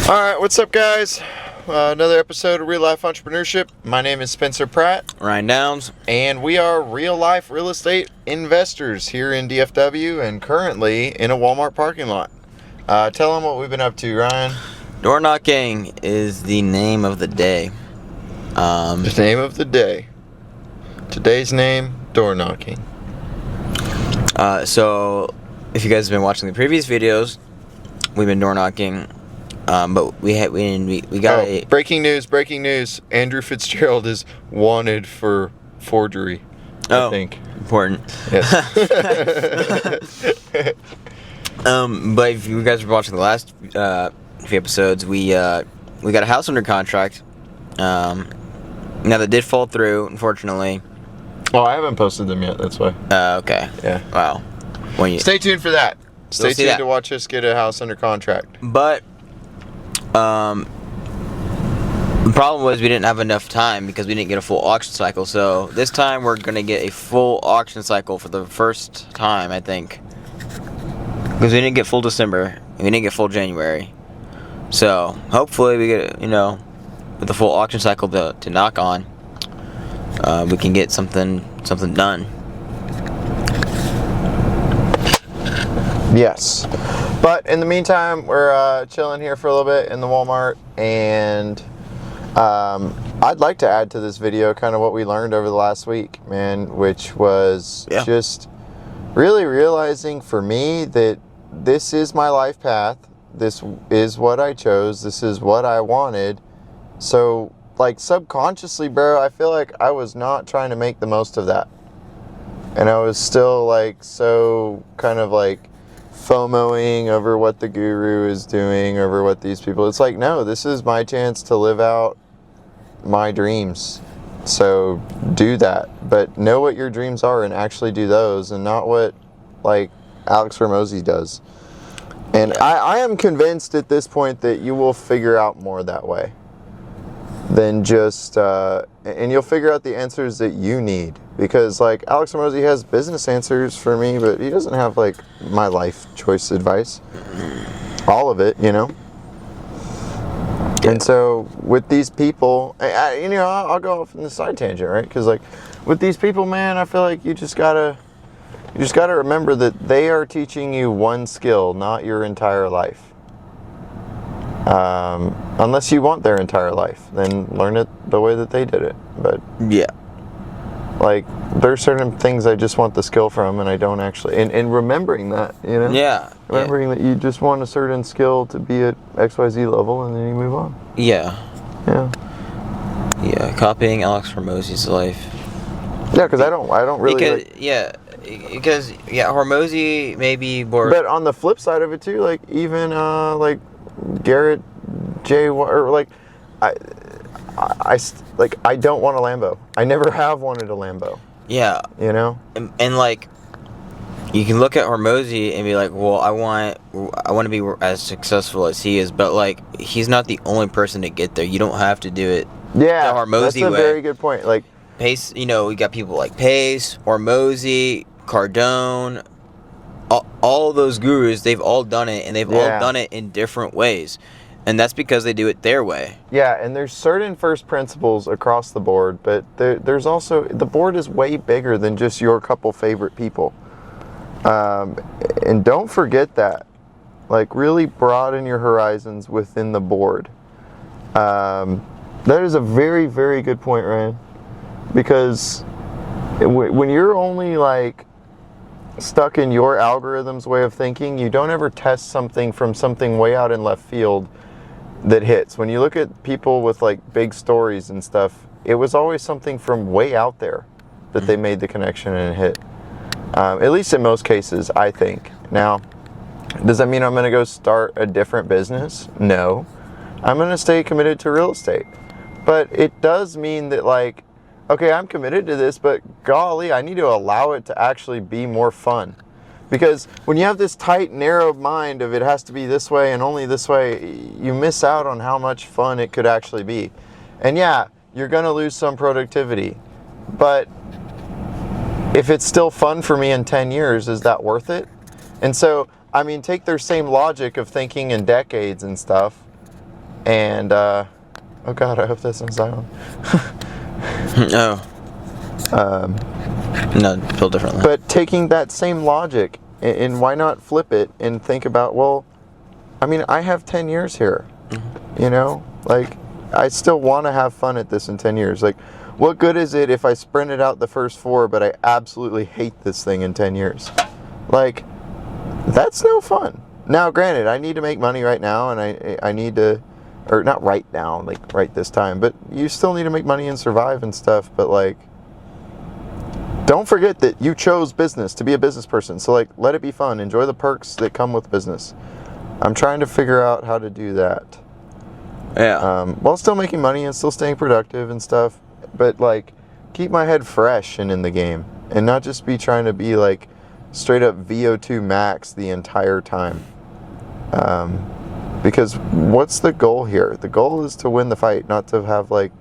Alright, what's up, guys? Another episode of Real Life Entrepreneurship. My name is Spencer Pratt. Ryan Downs. And we are real life real estate investors here in DFW and currently in a Walmart parking lot. Tell them what we've been up to, Ryan. Door knocking is the name of the day. The name of the day. Today's name, door knocking. So, if you guys have been watching the previous videos, we've been door knocking. But we got a breaking news. Andrew Fitzgerald is wanted for forgery. I think. Important. Yes. But if you guys were watching the last few episodes, we got a house under contract. Now that did fall through, unfortunately. Oh, I haven't posted them yet. That's why. Okay. Yeah. Wow. Stay tuned for that. Stay tuned that. to watch us get a house under contract. But the problem was we didn't have enough time because we didn't get a full auction cycle. So this time we're gonna get a full auction cycle for the first time, I think, because we didn't get full December and we didn't get full January. So hopefully we get, with the full auction cycle to knock on, we can get something done. Yes. But in the meantime, we're chilling here for a little bit in the Walmart, and I'd like to add to this video kind of what we learned over the last week, man, which was just really realizing for me that this is my life path. This is what I chose. This is what I wanted. So, like, subconsciously, bro, I feel like I was not trying to make the most of that. And I was still, like, so kind of, like, FOMOing over what the guru is doing, over what these people... It's like, no, this is my chance to live out my dreams. So do that. But know what your dreams are and actually do those, and not what, like, Alex Hormozi does. And I am convinced at this point that you will figure out more that way than just... and you'll figure out the answers that you need. Because, like, Alex Hormozi has business answers for me, but he doesn't have, like, my life choice advice. All of it, Yeah. And so, with these people, I'll go off on the side tangent, right? Because, like, with these people, man, I feel like you just gotta remember that they are teaching you one skill, not your entire life. Unless you want their entire life, then learn it the way that they did it. But yeah. Like, there's certain things I just want the skill from, and I don't actually... And remembering that, Yeah. Remembering that you just want a certain skill to be at XYZ level, and then you move on. Yeah. Yeah. Yeah, copying Alex Hormozi's life. Yeah, because I don't really... Because Hormozi may be more... But on the flip side of it, too, like, even, like, Garrett J... Or, like, I don't want a Lambo. I never have wanted a Lambo. Yeah. And like, you can look at Hormozi and be like, well, I want to be as successful as he is, but, like, he's not the only person to get there. You don't have to do it the Hormozi that's a way. Very good point. Like, Pace, we got people like Pace, Hormozi, Cardone, all those gurus, they've all done it, and they've all done it in different ways. And that's because they do it their way. Yeah, and there's certain first principles across the board, but there's also... The board is way bigger than just your couple favorite people. And don't forget that. Like, really broaden your horizons within the board. That is a very, very good point, Ryan. Because when you're only, like, stuck in your algorithm's way of thinking, you don't ever test something from something way out in left field that hits. When you look at people with, like, big stories and stuff, it was always something from way out there that they made the connection and hit. At least in most cases, I think. Now, does that mean I'm going to go start a different business? No. I'm going to stay committed to real estate. But it does mean that, like, okay, I'm committed to this, but golly, I need to allow it to actually be more fun. Because when you have this tight, narrow mind of it has to be this way and only this way, you miss out on how much fun it could actually be. And yeah, you're going to lose some productivity. But if it's still fun for me in 10 years, is that worth it? And so, I mean, take their same logic of thinking in decades and stuff. And oh god, I hope that's on Zion. No. No, built differently. But taking that same logic, and why not flip it and think about, well, I mean, I have 10 years here. You know, like, I still want to have fun at this in 10 years. Like, what good is it if I sprinted out the first 4, but I absolutely hate this thing in 10 years? Like, that's no fun. Now, granted, I need to make money right now, and I need to, or not right now, like right this time, but you still need to make money and survive and stuff. But like, don't forget that you chose business, to be a business person. So like, let it be fun. Enjoy the perks that come with business. I'm trying to figure out how to do that. Yeah. While still making money and still staying productive and stuff. But like, keep my head fresh and in the game, and not just be trying to be like straight up VO2 max the entire time. Because what's the goal here? The goal is to win the fight, not to have like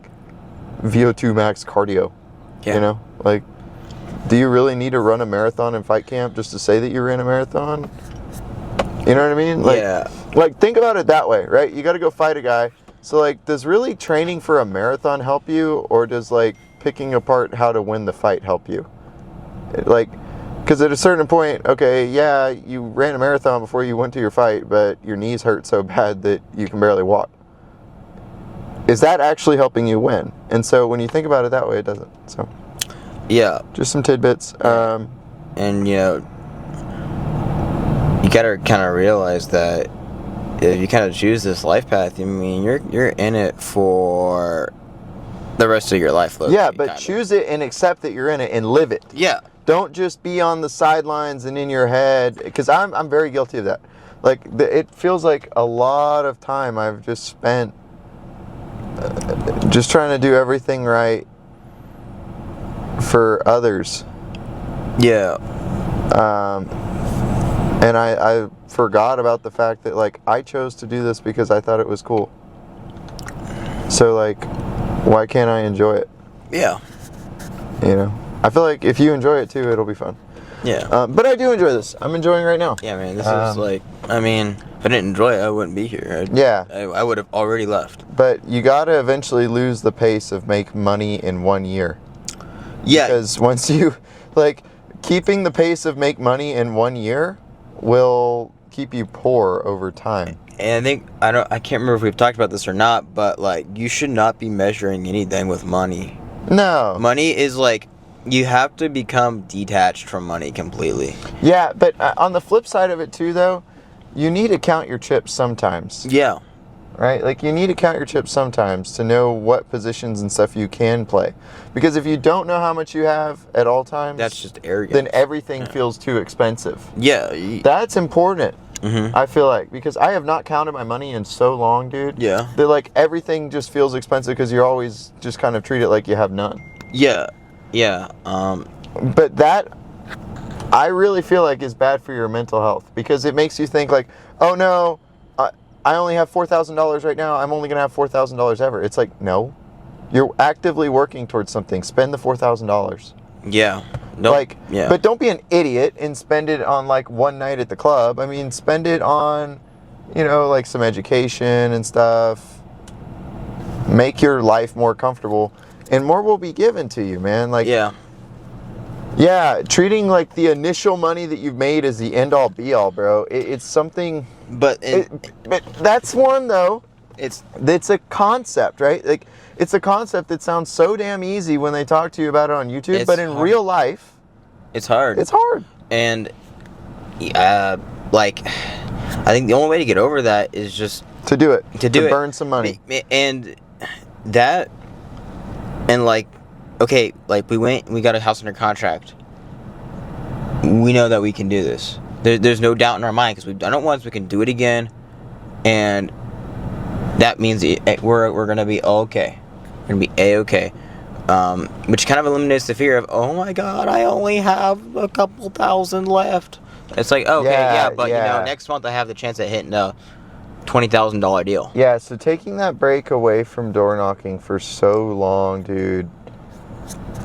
VO2 max cardio. Yeah. You know, like, do you really need to run a marathon in fight camp just to say that you ran a marathon? You know what I mean? Like, Yeah. Like, think about it that way, right? You got to go fight a guy. So like, does really training for a marathon help you, or does like picking apart how to win the fight help you? Like, because at a certain point, okay, yeah, you ran a marathon before you went to your fight, but your knees hurt so bad that you can barely walk. Is that actually helping you win? And so when you think about it that way, it doesn't. So Yeah. just some tidbits. And, you know, you gotta kind of realize that if you kind of choose this life path, I mean, you're in it for the rest of your life. Yeah, but choose it and accept that you're in it and live it. Yeah. Don't just be on the sidelines and in your head, because I'm very guilty of that. Like, it feels like a lot of time I've just spent just trying to do everything right for others. Yeah. And I forgot about the fact that, like, I chose to do this because I thought it was cool. So, like, why can't I enjoy it? Yeah. You know? I feel like if you enjoy it too, it'll be fun. Yeah. But I do enjoy this. I'm enjoying right now. Yeah, man. This is like, I mean, if I didn't enjoy it, I wouldn't be here. I would have already left. But you gotta eventually lose the pace of make money in 1 year. Yeah. Because once you, like, keeping the pace of make money in 1 year will keep you poor over time. And I think, I can't remember if we've talked about this or not, but like, you should not be measuring anything with money. No. Money is like, you have to become detached from money completely. Yeah, but on the flip side of it too, though, you need to count your chips sometimes. Yeah. Right? Like, you need to count your chips sometimes to know what positions and stuff you can play. Because if you don't know how much you have at all times, That's just arrogant. then everything feels too expensive. Yeah. That's important. Mm-hmm. I feel like, because I have not counted my money in so long, dude. Yeah. That like everything just feels expensive because you're always just kind of treat it like you have none. Yeah. Yeah. But that, I really feel like, is bad for your mental health, because it makes you think like, oh no, I only have $4,000 right now. I'm only gonna have $4,000 ever. It's like, no, you're actively working towards something. Spend the $4,000. Yeah. Nope. Like, yeah. But don't be an idiot and spend it on like one night at the club. I mean, spend it on, you know, like some education and stuff. Make your life more comfortable, and more will be given to you, man. Like, yeah, treating like the initial money that you've made as the end all be all, bro. It's something. But But that's one though. it's a concept, right? Like, it's a concept that sounds so damn easy when they talk to you about it on YouTube, It's but in hard. real life, it's hard. it's hard. And like, I think the only way to get over that is just To do it. to do it. Burn some money. And that, and like, okay, like we got a house under contract. We know that we can do this. There's no doubt in our mind, because we've done it once. We can do it again, and that means we're gonna be okay. We're gonna be a-okay. Which kind of eliminates the fear of, oh my God, I only have a couple thousand left. It's like, okay, yeah, but you know, next month I have the chance at hitting a $20,000 deal. Yeah, so taking that break away from door knocking for so long, dude,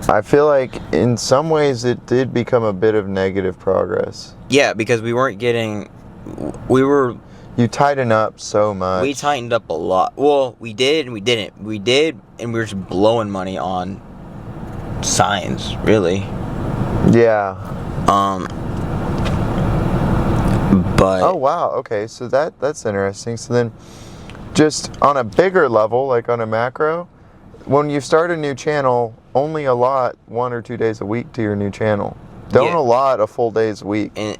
I feel like in some ways it did become a bit of negative progress. Yeah, because we were you tighten up so much. We tightened up a lot. Well, we did and we didn't. We did, and we were just blowing money on signs, really. Yeah. But Oh wow. Okay, so that's interesting. So then, just on a bigger level, like on a macro, when you start a new channel, only allot 1 or 2 days a week to your new channel. Don't Yeah. allot a full day's a week. and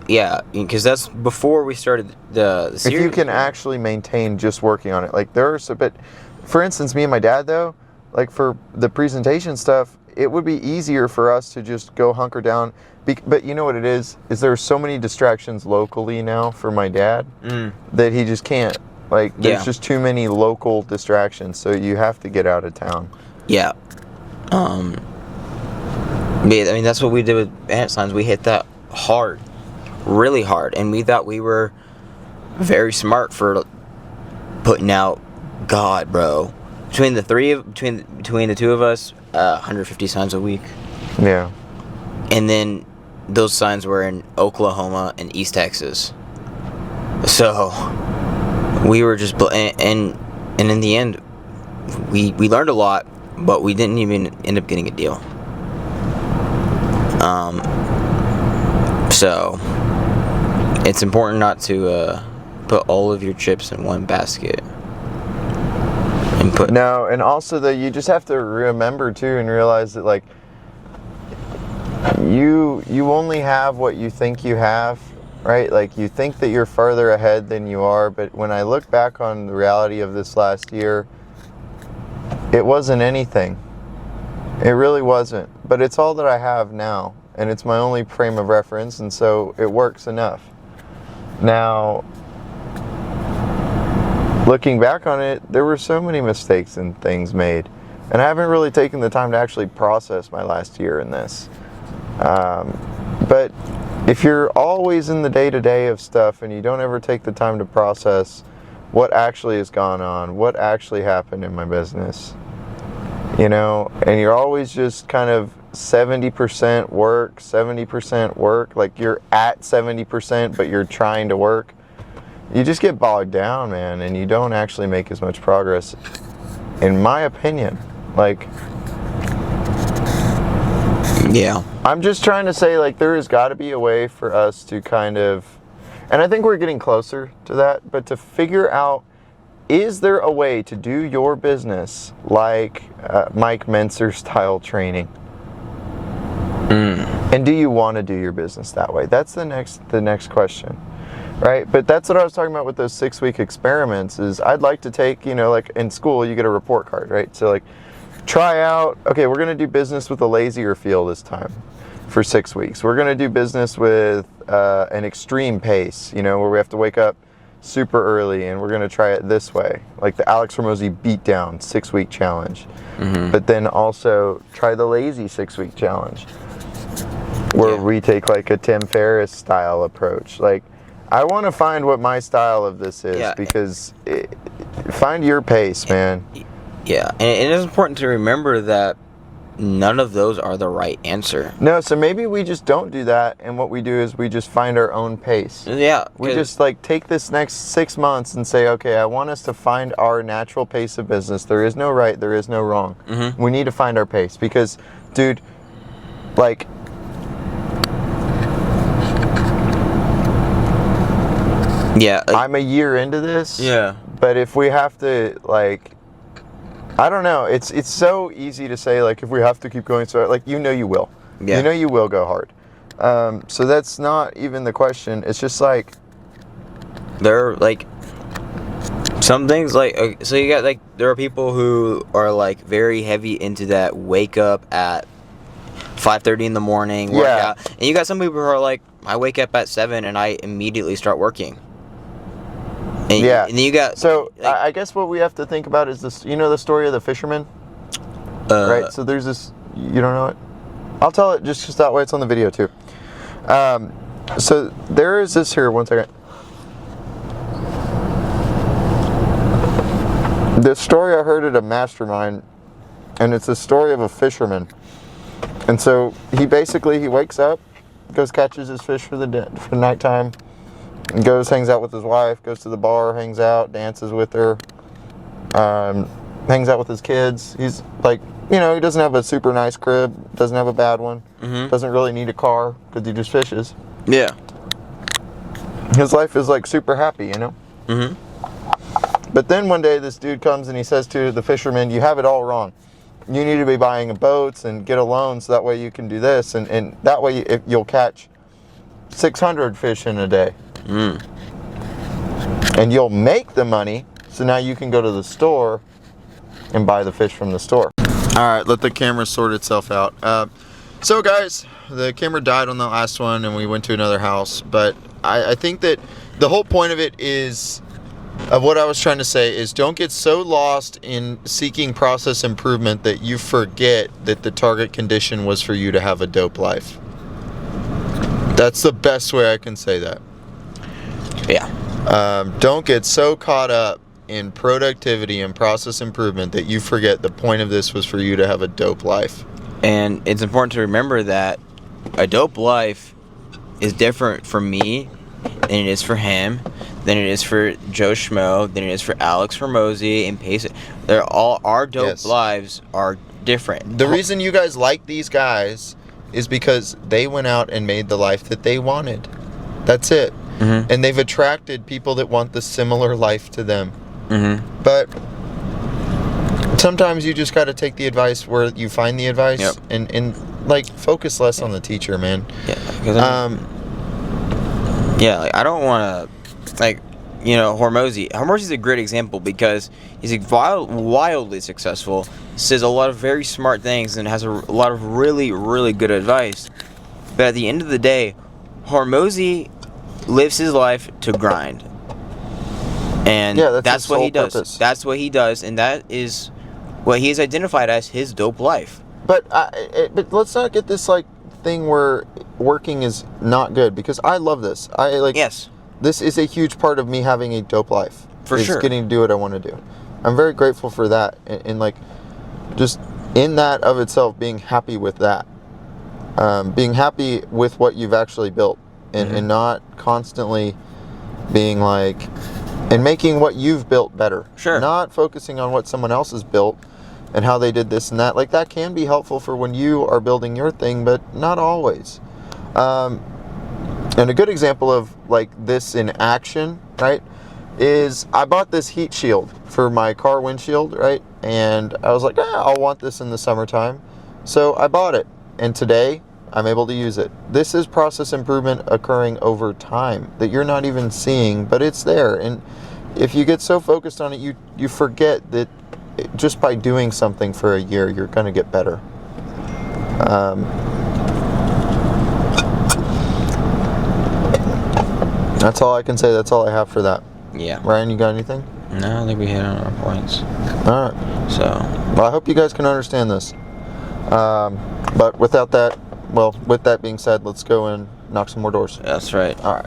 yeah, because that's before we started the If series. you can actually maintain just working on it, like there's a bit. For instance, me and my dad though, like for the presentation stuff, it would be easier for us to just go hunker down. But you know what it is there are so many distractions locally now for my dad that he just can't. Like there's Yeah. just too many local distractions, so you have to get out of town. Yeah. Yeah, I mean, that's what we did with ant signs. We hit that hard, really hard, and we thought we were very smart for putting out. God, bro, between the two of us, 150 signs a week, Yeah. and then those signs were in Oklahoma and East Texas. So we were just and in the end, we learned a lot, but we didn't even end up getting a deal. So it's important not to put all of your chips in one basket and put No, and also that you just have to remember too and realize that like you only have what you think you have, right? Like you think that you're further ahead than you are, but when I look back on the reality of this last year, it wasn't anything. It really wasn't. But it's all that I have now, and it's my only frame of reference, and so it works enough. Now, looking back on it, there were so many mistakes and things made, and I haven't really taken the time to actually process my last year in this. But if you're always in the day-to-day of stuff and you don't ever take the time to process what actually has gone on, what actually happened in my business, you know, and you're always just kind of 70% work, like you're at 70%, but you're trying to work, you just get bogged down, man, and you don't actually make as much progress, in my opinion. Like, yeah. I'm just trying to say, like, there has got to be a way for us to kind of, and I think we're getting closer to that, but to figure out, is there a way to do your business like Mike Menser style training? And do you want to do your business that way? That's the next question, right? But that's what I was talking about with those 6-week experiments. Is I'd like to take, you know, like in school you get a report card, right? So like, try out. Okay, we're going to do business with a lazier feel this time for 6 weeks. We're going to do business with an extreme pace, you know, where we have to wake up super early, and we're going to try it this way, like the Alex Hormozi beatdown 6-week challenge. But then also try the lazy 6-week challenge, where we take like a Tim Ferriss style approach. Like, I want to find what my style of this is, because find your pace, man. Yeah, and it is important to remember that none of those are the right answer. No, so maybe we just don't do that, and what we do is we just find our own pace. Yeah. We just like take this next 6 months and say, okay, I want us to find our natural pace of business. There is no right, there is no wrong. We need to find our pace because, dude, like, yeah, I'm a year into this. Yeah. But if we have to, like, I don't know. It's so easy to say, like, if we have to keep going, so like, you know you will. Yeah. You know you will go hard. So that's not even the question. It's just like, there are like some things like, so you got like, there are people who are like very heavy into that wake up at 5:30 in the morning workout, and you got some people who are like, I wake up at 7 and I immediately start working. And and then you got, so like, I guess what we have to think about is this, you know, the story of the fisherman, right? So there's this, you don't know it? I'll tell it just that way it's on the video too. So there is this here, one second. This story I heard at a mastermind, and it's a story of a fisherman. And so he wakes up, goes catches his fish for nighttime, He goes, hangs out with his wife, goes to the bar, hangs out, dances with her, hangs out with his kids. He's like, you know, he doesn't have a super nice crib, doesn't have a bad one, doesn't really need a car because he just fishes. Yeah. His life is like super happy, you know? But then one day this dude comes and he says to the fisherman, you have it all wrong. You need to be buying boats and get a loan so that way you can do this. And that way you'll catch 600 fish in a day. And you'll make the money, so now you can go to the store and buy the fish from the store. All right, let the camera sort itself out. So guys, the camera died on the last one and we went to another house. But I think that the whole point of it is, of what I was trying to say is, don't get so lost in seeking process improvement that you forget that the target condition was for you to have a dope life. That's the best way I can say that. Yeah. Don't get so caught up in productivity and process improvement that you forget the point of this was for you to have a dope life. And it's important to remember that a dope life is different for me than it is for him, than it is for Joe Schmo, than it is for Alex Hormozi and Pace. They're all, our dope lives are different. The reason you guys like these guys is because they went out and made the life that they wanted. That's it. And they've attracted people that want the similar life to them. But sometimes you just got to take the advice where you find the advice and like focus less on the teacher, man. Yeah, like I don't want to, like, you know, Hormozi's a great example because he's wildly successful, says a lot of very smart things, and has a lot of really, really good advice. But at the end of the day, Hormozi lives his life to grind. And that's what he does. Purpose. That's what he does, and that is what he has identified as his dope life. But let's not get this like thing where working is not good, because I love this. This is a huge part of me having a dope life. For sure. Getting to do what I want to do. I'm very grateful for that, and like just in that of itself, being happy with that, being happy with what you've actually built, and not constantly being like, and making what you've built better. Sure. Not focusing on what someone else has built and how they did this and that. Like, that can be helpful for when you are building your thing, but not always. And a good example of like this in action, right, is I bought this heat shield for my car windshield, right? And I was like, I'll want this in the summertime. So I bought it. And today I'm able to use it. This is process improvement occurring over time that you're not even seeing, but it's there. And if you get so focused on it, you forget that just by doing something for a year, you're going to get better. That's all I can say. That's all I have for that. Yeah. Ryan, you got anything? No, I think we hit on our points. All right. So. Well, I hope you guys can understand this. But with that being said, let's go and knock some more doors. That's right. All right.